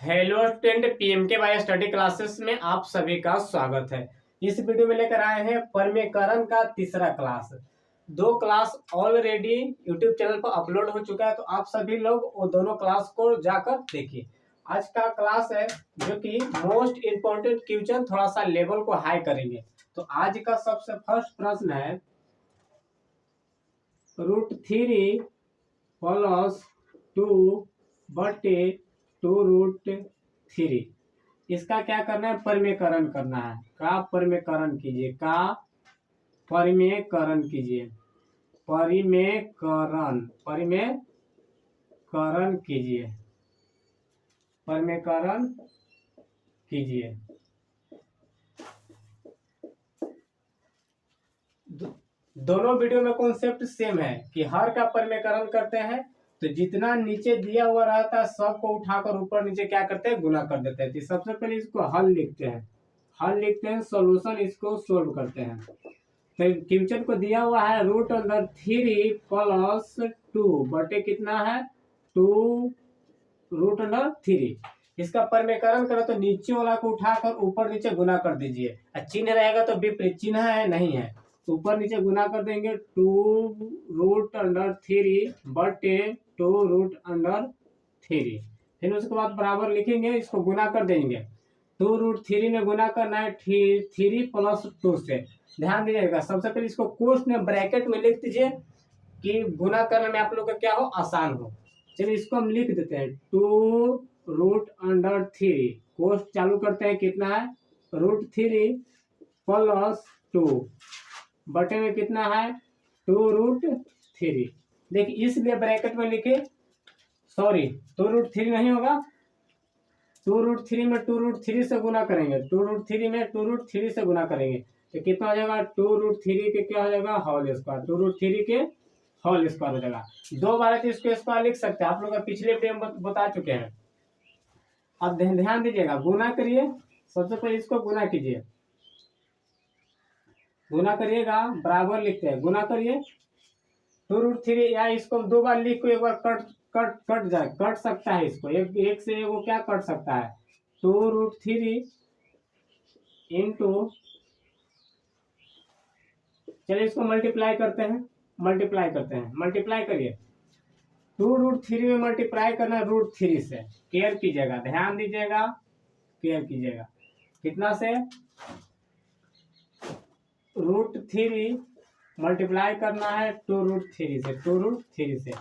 Hello student, PMK bye study classes में आप सभी का स्वागत है। इस वीडियो में लेकर आए हैं परमीकरण का तीसरा क्लास। दो क्लास ऑलरेडी यूट्यूब चैनल पर अपलोड हो चुका है, तो आप सभी लोग वो दोनों क्लास को जाकर देखिए। आज का क्लास है जो कि मोस्ट इम्पोर्टेंट क्वेश्चन, थोड़ा सा लेवल को हाई करेंगे। तो आज का सबसे फर्स्ट प्रश्न है √3 प्लस 2/2√3। इसका क्या करना है? परमीकरण करना है। का परमीकरण कीजिए, का परिमेयकरण कीजिए, परिमेयकरण कीजिए, परिमेयकरण कीजिए। दोनों वीडियो में कॉन्सेप्ट सेम है कि हर का परिमेयकरण करते हैं, तो जितना नीचे दिया हुआ रहता है सबको उठाकर ऊपर नीचे क्या करते हैं? गुना कर देते हैं। तो सबसे पहले इसको हल लिखते हैं, सॉल्यूशन इसको सोल्व करते हैं। तो क्वेश्चन को दिया हुआ है √3 प्लस 2 बटे कितना है? 2√3। इसका परमीकरण करो तो नीचे वाला को उठाकर ऊपर नीचे गुना कर दीजिए। चिन्ह रहेगा तो विपरीत चिन्ह है, नहीं है तो ऊपर नीचे गुना कर देंगे। 2√3 बटे 2√3। फिर उसके बाद बराबर लिखेंगे, इसको गुना कर देंगे। 2√3 में गुना करना है 3 प्लस 2 से। ध्यान दीजिएगा, सबसे पहले इसको कोष्ठ में ब्रैकेट में लिख दीजिए कि गुना करने में आप लोग का क्या हो, आसान हो। चलिए इसको हम लिख देते हैं 2√3। कोष्ठ चालू करते हैं, कितना है? √3 प्लस 2 बटे में कितना है? 2√3। देखिए इसलिए ब्रैकेट में लिखे, सॉरी 2√3 नहीं होगा, 2√3 में 2√3 से गुना करेंगे, 2√3 में 2√3 से गुना करेंगे तो कितना हो जाएगा? 2√3 के क्या हो जाएगा? Whole square. 2√3 के होल स्क्वायर हो जाएगा। दो बार तो इसको स्क्वायर लिख सकते हैं, आप लोग पिछले वीडियो में बता चुके हैं। अब ध्यान दीजिएगा, गुना करिए। सबसे पहले इसको गुना कीजिए, गुना करिएगा, बराबर लिखते हैं, गुना करिए 2√3। या इसको दो बार लिख को एक बार कट जाए, कट सकता है इसको, एक से वो क्या कट सकता है? 2√3 इंटू, चलिए इसको मल्टीप्लाई करते हैं, मल्टीप्लाई करिए। 2√3 में मल्टीप्लाई करना है √3 से। केयर कीजिएगा, ध्यान दीजिएगा, केयर कीजिएगा। कितना से? √3 मल्टीप्लाई करना है 2√3 से, 2√3 से।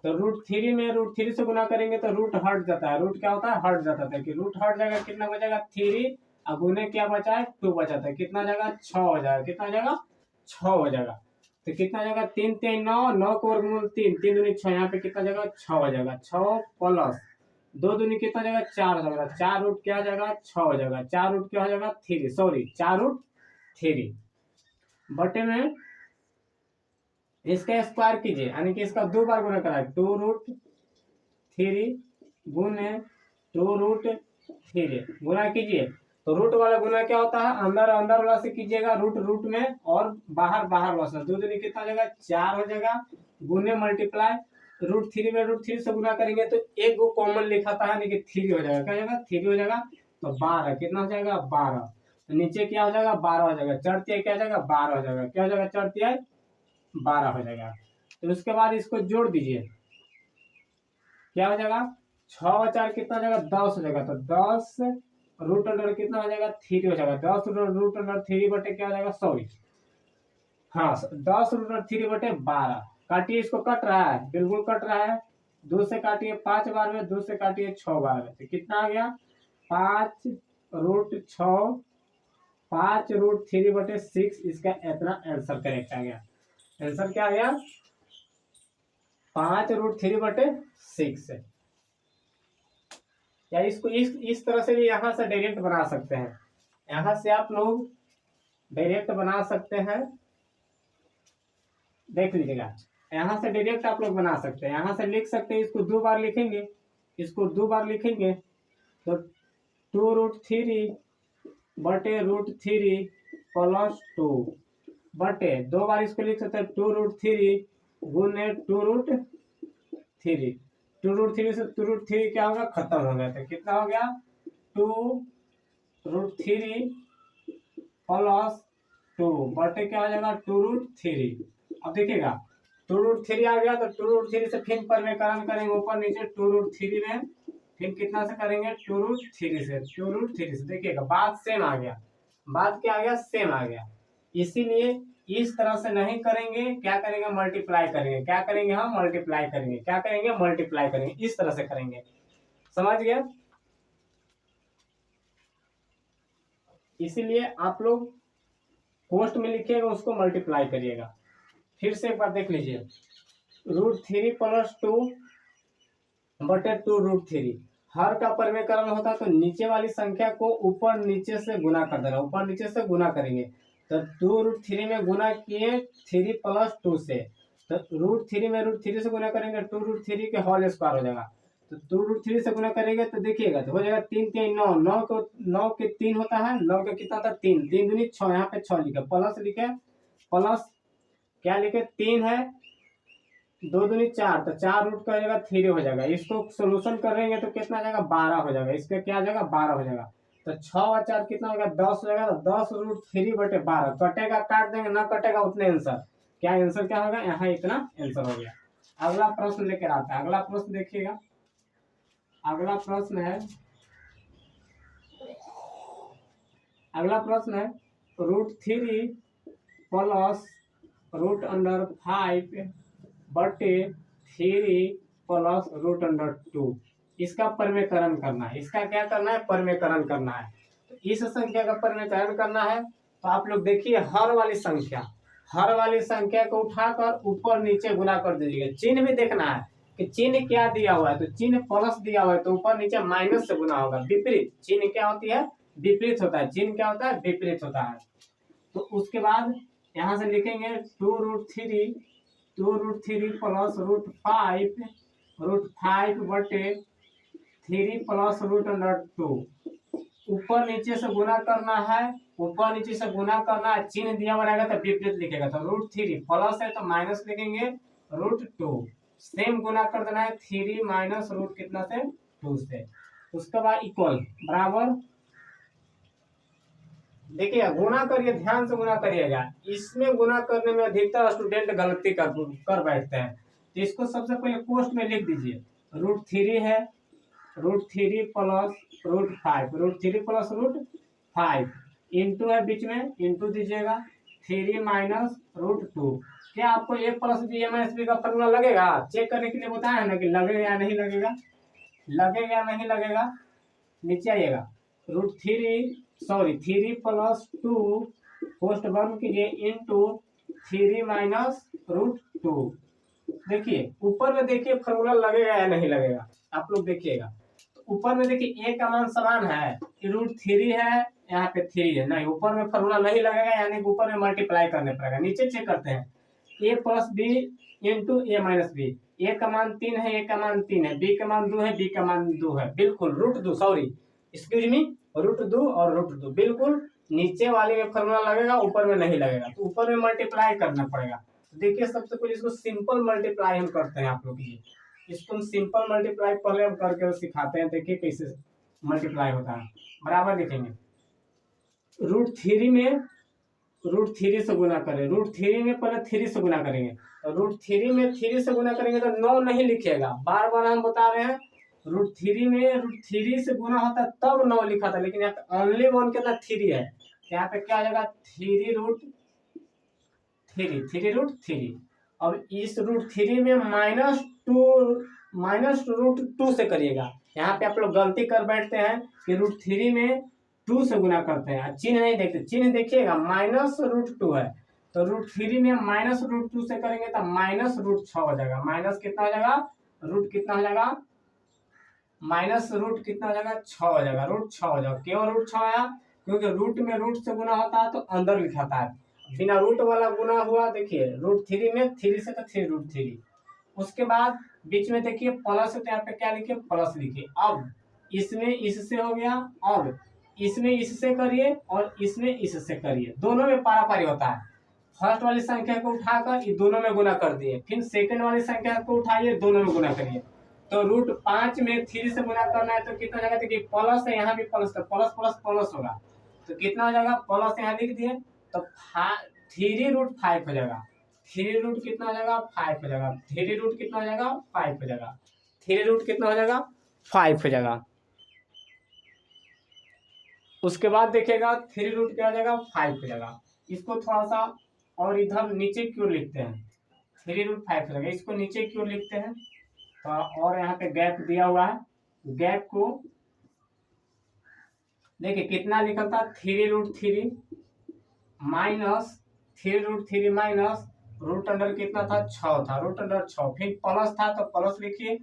तो √3 में √3 से गुना करेंगे तो रूट हट जाता है। रूट क्या होता है? हट जाता है। कि रूट हट जाएगा, कितना बचेगा? 3। अब गुने क्या बचा है? 2 बचा था। कितना जाएगा? 6 हो जाएगा। कितना हो जाएगा? 6 हो जाएगा। तो कितना जाएगा? 3 3 9, 9 को वर्गमूल 3, 3 दूनी 6। यहाँ पे कितना जाएगा? 6 हो जाएगा। 6 प्लस 2 दूनी कितना जाएगा? 4 हो जाएगा। 4 रूट क्या हो जाएगा? 6 हो जाएगा। 4 रूट क्या हो जाएगा? 3, सॉरी 4√3 बटे में इसका स्क्वायर कीजिए, यानी कि इसका दो बार गुना करा, 2√3 गुने 2√3 गुना कीजिए। तो रूट वाला गुना क्या होता है? अंदर अंदर वाला से कीजिएगा, रूट में, और बाहर वाला से। 2 दूनी कितना हो जाएगा? 4 हो जाएगा। गुने मल्टीप्लाई √3 में √3 से गुना करेंगे तो एक को कॉमन लिखाता है, यानी कि 3 हो जाएगा। क्या हो जाएगा? 3 हो जाएगा। तो 12 कितना हो जाएगा? 12। तो नीचे क्या हो जाएगा? 12 हो जाएगा। चढ़ती क्या हो जाएगा? 12 हो जाएगा। क्या हो जाएगा? चढ़ती 12 हो जाएगा। तो उसके बाद इसको जोड़ दीजिए, क्या हो जाएगा? 6 और 4 कितना हो जाएगा? 10 हो जाएगा। तो 10 √3 कितना हो जाएगा? 3 हो जाएगा। 10 √3 बटे क्या हो जाएगा? सॉरी, हाँ 10 √3 बटे 12। काटिए, इसको कट रहा है, बिल्कुल कट रहा है। 2 से काटिए 5 बार में, 2 से काटिए 6 बार में। तो कितना आ गया? 5√6, 5√3 बटे 6। इसका इतना आंसर करेक्ट आ गया। आंसर क्या आ गया? 5√3 बटे 6। या इसको इस तरह से भी यहाँ से डायरेक्ट बना सकते हैं। यहाँ से आप लोग डायरेक्ट बना सकते हैं, देख लीजिएगा। यहाँ से डायरेक्ट आप लोग बना सकते हैं, यहाँ से लिख सकते हैं। इसको 2 बार लिखेंगे, इसको 2 बार लिखेंगे तो 2√3 बटे √3 प्लस 2 बटे 2 बार इसको लिख सकते हैं 2√3 गुने 2√3। 2√3 से 2√3 क्या होगा, खत्म हो गया। तो कितना हो गया, 2√3 प्लस 2 बटे क्या हो जाएगा 2√3। अब देखिएगा 2√3 आ गया, तो 2√3 से फिर परिमेकरण करेंगे ऊपर नीचे 2√3 में, फिर कितना से करेंगे 2√3 से देखिएगा बात सेम आ गया, बात क्या आ गया, सेम आ गया। इसीलिए इस तरह से नहीं करेंगे, क्या करेंगे, मल्टीप्लाई करेंगे। क्या करेंगे, हम मल्टीप्लाई करेंगे। क्या करेंगे, मल्टीप्लाई करेंगे, इस तरह से करेंगे। समझ गया। इसीलिए आप लोग पोस्ट में लिखिएगा, उसको मल्टीप्लाई करिएगा। फिर से एक बार देख लीजिए, √3 प्लस 2 बटे 2√3, हर का परिमेकरण होता है तो नीचे वाली संख्या को ऊपर नीचे से गुना कर देना, ऊपर नीचे से गुना करेंगे। तो 2√3 में गुना किए 3 प्लस 2 से, तो √3 में √3 से गुना करेंगे 2√3 के होल स्क्वायर हो जाएगा। तो 2√3 से गुना करेंगे तो देखिएगा तो हो जाएगा 3 3 9, 9 के 3 होता है, 9 के कितना था 3, 3 दूनी 6, यहाँ पे 6 लिखे, प्लस लिखे, प्लस क्या लिखे 3 है, 2 दूनी 4, तो 4 रूट का हो जाएगा 3 हो जाएगा। इसको सोल्यूशन करेंगे तो कितना जाएगा 12 हो जाएगा, इसका क्या जाएगा 12 हो जाएगा। तो 6 और 4 कितना हो गया 10 हो जाएगा। तो 10√3 बटे 12 कटेगा, काट देंगे, ना कटेगा उतने आंसर। क्या आंसर क्या होगा, यहाँ इतना आंसर हो गया। अगला प्रश्न लेकर आता है, अगला प्रश्न देखिएगा। अगला प्रश्न है, अगला प्रश्न है √3 प्लस √5 बटे 3 प्लस √2, इसका परिमेकरण करना है। इसका क्या करना है, परिमेकरण करना है। तो इस संख्या का परिमेकरण करना है तो आप लोग देखिए, हर वाली संख्या को उठाकर ऊपर नीचे गुना कर दीजिएगा। चिन्ह भी देखना है कि चिन्ह क्या दिया हुआ है, तो चिन्ह प्लस दिया हुआ है तो ऊपर नीचे माइनस से गुना होगा। विपरीत चिन्ह क्या होती है, विपरीत होता है। चिन्ह क्या होता है, विपरीत होता है। तो उसके बाद यहाँ से लिखेंगे 2√3 प्लस √5 बटे 3 प्लस √2, ऊपर नीचे से गुना करना है, ऊपर नीचे से गुना करना है। चिन्ह दिया हुआ रहेगा तो विपरीत लिखेगा। तो √3 प्लस है तो माइनस लिखेंगे √2, सेम गुना कर देना है 3 माइनस रूट कितना से 2 से। उसके बाद इक्वल बराबर, देखिए गुना करिए, ध्यान से गुना करिएगा। इसमें गुना करने में अधिकतर स्टूडेंट गलती कर बैठते हैं। तो इसको सबसे पहले पोस्ट में लिख दीजिए, √3 है, √3 प्लस √5 इंटू है, बीच में इंटू दीजिएगा 3 माइनस √2। क्या आपको a plus B minus B का फॉर्मूला लगेगा, चेक करने के लिए बताया है ना कि लगेगा या नहीं लगेगा, लगेगा या नहीं लगेगा। नीचे आइएगा, 3 प्लस 2 पोस्ट बंद कीजिए इंटू 3 माइनस √2। देखिए ऊपर में देखिए फॉर्मूला लगेगा या नहीं लगेगा, आप लोग देखिएगा। ऊपर में देखिए a का मान समान है, √3 है, यहाँ पे 3 है, नहीं ऊपर में फॉर्मूला नहीं लगेगा, यानी ऊपर में मल्टीप्लाई करने पड़ेगा। नीचे चेक करते हैं, a plus B into A minus B, A का मान 3 है, ए का मान 3 है, बी का मान 2 है, बी का मान 2 है, बिल्कुल √2, सॉरी एक्सक्यूज मी, √2 और √2 बिल्कुल नीचे वाले में फॉर्मूला लगेगा, ऊपर में नहीं लगेगा। तो ऊपर में मल्टीप्लाई करना पड़ेगा। देखिए सबसे पहले इसको सिंपल मल्टीप्लाई हम करते हैं, आप लोग ये इसको हम सिंपल मल्टीप्लाई पहले हम करके सिखाते हैं। देखिए कैसे मल्टीप्लाई होता है। बराबर देखेंगे, √3 में √3 से गुना करें, √3 में पहले 3 से गुना करेंगे। तो √3 में 3 से गुना करेंगे तो 9 नहीं लिखेगा, बार बार हम बता रहे हैं। √3 में √3 से गुना होता है तब 9 लिखा था, लेकिन यहाँ पे ओनली 1 कितना 3 है, यहाँ पे क्या आ जाएगा 3√3। अब इस √3 में माइनस √2 से करिएगा। यहाँ पे आप लोग गलती कर बैठते हैं कि √3 में 2 से गुना करते हैं, चिन्ह नहीं देखते। चिन्ह देखिएगा माइनस √2 है, तो √3 में माइनस √2 से करेंगे तो माइनस √6 हो जाएगा। माइनस कितना हो जाएगा, रूट कितना हो जाएगा, माइनस रूट कितना हो जाएगा 6 हो जाएगा, √6 हो जाएगा। क्यों √6 आया, क्योंकि रूट में रूट से गुना होता है तो अंदर लिखाता है, बिना रूट वाला गुना हुआ। देखिए √3 में 3 से तो 3√3, उसके बाद बीच में देखिए प्लस है तो यहाँ पे क्या लिखे प्लस लिखिए। अब इसमें इससे हो गया, अब इसमें इससे करिए और इसमें इससे करिए, दोनों में पारापारी होता है। फर्स्ट वाली संख्या को उठाकर ये दोनों में गुना कर दिए, फिर सेकंड वाली संख्या को उठाइए दोनों में गुना करिए। तो रूट 5 में 3 से गुना करना है तो कितना हो जाएगा, देखिए प्लस है, यहाँ भी प्लस है, प्लस प्लस प्लस होगा तो कितना हो जाएगा, प्लस यहाँ लिख दिए तो 3√5 हो जाएगा। 3 रूट कितना हो जाएगा, 5 हो जाएगा। 3 रूट कितना हो जाएगा, 5 हो जाएगा। 3 रूट कितना हो जाएगा, 5 हो जाएगा। उसके बाद देखिएगा 3 रूट क्या हो जाएगा, 5 हो जाएगा। इसको थोड़ा सा और इधर नीचे क्यों लिखते हैं, 3√5 हो जाएगा, इसको नीचे क्यों लिखते हैं तो, और यहाँ पे गैप दिया हुआ है, गैप को देखिए कितना लिखा था, 3√3 माइनस 3√3 माइनस रूट अंडर कितना था, 6 था, रूट अंडर 6, फिर प्लस था तो प्लस लिखिए।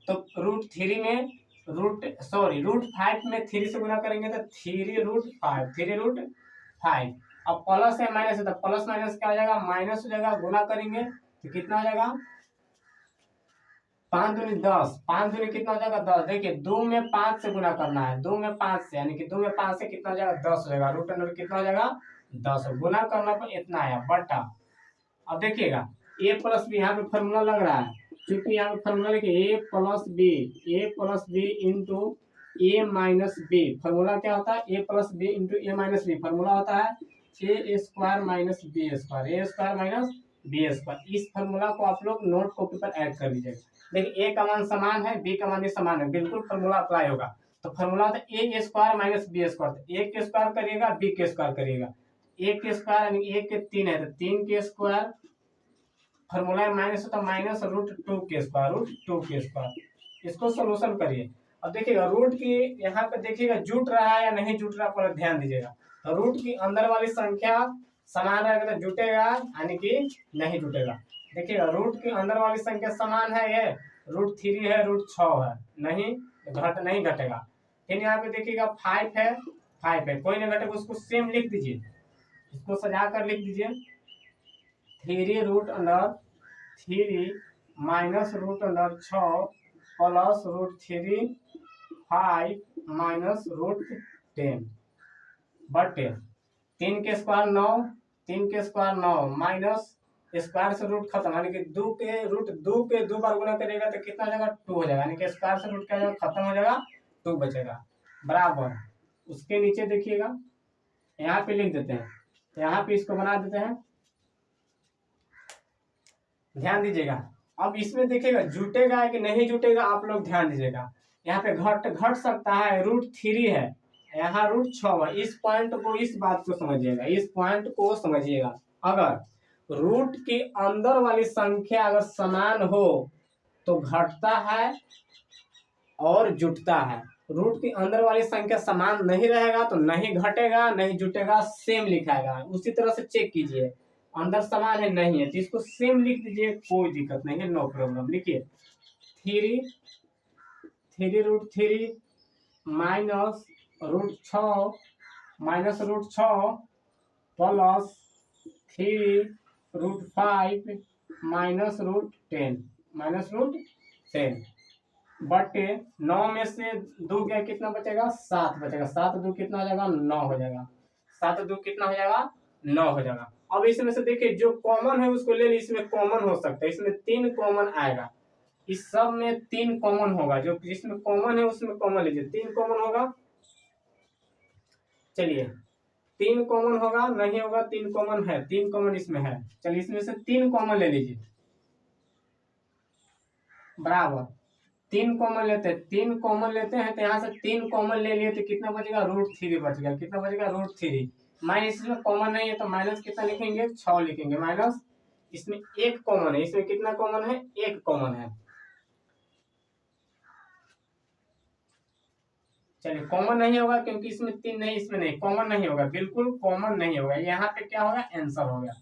तो रूट 5 में 3 से गुना करेंगे तो 3√5 अब प्लस है माइनस है तो प्लस माइनस क्या हो जाएगा, माइनस हो जाएगा, गुना करेंगे तो कितना हो जाएगा, 5 दूनी 10, 5 दूनी कितना हो जाएगा 10। देखिए 2 में 5 से गुना करना है, 2 में 5 से, यानी कि 2 में 5 से कितना हो जाएगा, 10 हो जाएगा। रूट अंडर कितना हो जाएगा, 10, गुना करना पर इतना आया बटा। अब देखिएगा a प्लस बी यहाँ पे फॉर्मूला लग रहा है, क्योंकि यहाँ पे फॉर्मूला लिखिए a plus B into A minus B. Formula क्या होता है, a plus B into A minus B. Formula होता है A square minus B square, A square minus B square. इस फॉर्मूला को आप लोग नोट कॉपी पर ऐड कर लीजिएगा। देखिए ए का मान समान है, बी का मान भी समान है, बिल्कुल फॉर्मूला अप्लाई होगा। तो फॉर्मूला होता है A square minus B square. ए के स्क्वायर करिएगा, बी के स्क्वायर करिएगा। ए के स्क्वायर यानी 1 के 3 है तो 3 के स्क्वायर, फॉर्मूला माइनस होता है माइनस √2 के स्क्वायर, √2 के स्क्वायर। इसको सोल्यूशन करिए। अब देखिएगा रूट की यहाँ पे देखिएगा जुट रहा है या नहीं जुट रहा, पर ध्यान दीजिएगा। रूट की अंदर वाली संख्या समान रहेगा तो जुटेगा, यानी कि नहीं जुटेगा। देखिएगा रूट की अंदर वाली संख्या समान है, ये √3 है, √6 है, नहीं घटेगा। फिर यहाँ पे देखिएगा 5 है, कोई नहीं घटेगा, उसको सेम लिख दीजिए, इसको सजा कर लिख दीजिए। 3√3 माइनस √6 प्लस √3 5 माइनस √10 बटे 3 के स्क्वायर 9, 3 के स्क्वायर 9 माइनस स्क्वायर से रूट खत्म, यानी कि 2 के 2 बार गुना करेगा तो कितना हो जाएगा, 2 हो जाएगा, यानी कि स्क्वायर से रूट क्या हो जाएगा, खत्म हो जाएगा, 2 बचेगा बराबर। उसके नीचे देखिएगा यहाँ पे लिख देते हैं, यहाँ पे इसको बना देते हैं, ध्यान दीजिएगा। अब इसमें देखिएगा जुटेगा कि नहीं जुटेगा, आप लोग ध्यान दीजिएगा। यहाँ पे घट सकता है, √3 है, यहाँ √6 है। इस पॉइंट को, इस बात को समझिएगा, इस पॉइंट को समझिएगा। अगर रूट के अंदर वाली संख्या अगर समान हो तो घटता है और जुटता है। रूट के अंदर वाली संख्या समान नहीं रहेगा तो नहीं घटेगा नहीं जुटेगा, सेम लिखाएगा। उसी तरह से चेक कीजिए, अंदर समान है नहीं है तो इसको सेम लिख दीजिए, कोई दिक्कत नहीं है, नो प्रॉब्लम। लिखिए 3√3 माइनस √6 माइनस √6 प्लस 3√5 माइनस √10 बटे 9 में से 2 गया कितना बचेगा, 7 बचेगा। 7 2 कितना हो जाएगा, 9 हो जाएगा। 7 2 कितना हो जाएगा, 9 हो जाएगा। अब इसमें से देखिए जो कॉमन है उसको ले लीजिए, इसमें कॉमन हो सकता है, इसमें 3 कॉमन आएगा, इस सब में 3 कॉमन होगा, जो जिसमें कॉमन है उसमें कॉमन लीजिए, 3 कॉमन होगा। चलिए 3 कॉमन होगा, नहीं होगा, 3 कॉमन है, 3 कॉमन इसमें है। चलिए इसमें से 3 कॉमन ले लीजिए बराबर, 3 कॉमन लेते हैं, 3 कॉमन लेते हैं तो यहाँ से 3 कॉमन ले लिए तो कितना बचेगा, √3 बच गया। कितना बचेगा, √3 माइनस, इसमें कॉमन नहीं है तो माइनस कितना लिखेंगे, 6 लिखेंगे, माइनस इसमें 1 कॉमन है, इसमें कितना कॉमन है, 1 कॉमन है। चलिए कॉमन नहीं होगा क्योंकि इसमें 3 नहीं, इसमें नहीं, कॉमन नहीं होगा, बिल्कुल कॉमन नहीं होगा। यहाँ पे क्या होगा, आंसर हो गया,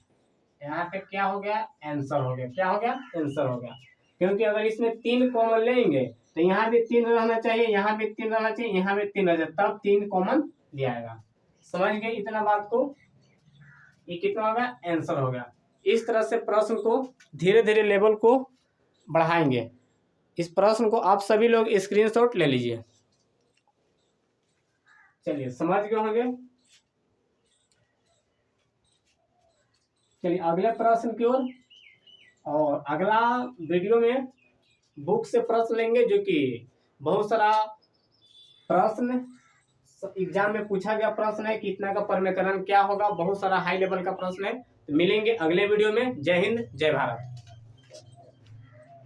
यहाँ पे क्या हो गया, आंसर हो गया, क्या हो गया, आंसर हो गया। क्योंकि अगर इसमें 3 कॉमन लेंगे तो यहाँ भी 3 रहना चाहिए, यहाँ भी 3 रहना चाहिए, यहाँ भी 3 रहना चाहिए, तब 3 कॉमन ले आएगा। समझ गए इतना बात को, ये कितना होगा, आंसर हो गया। इस तरह से प्रश्न को धीरे धीरे लेवल को बढ़ाएंगे। इस प्रश्न को आप सभी लोग स्क्रीनशॉट ले लीजिए। चलिए समझ गए होंगे। चलिए अगले प्रश्न की ओर, और अगला वीडियो में बुक से प्रश्न लेंगे, जो कि बहुत सारा प्रश्न एग्जाम में पूछा गया प्रश्न है कि इतना का परमीकरण क्या होगा, बहुत सारा हाई लेवल का प्रश्न है। तो मिलेंगे अगले वीडियो में। जय हिंद, जय भारत।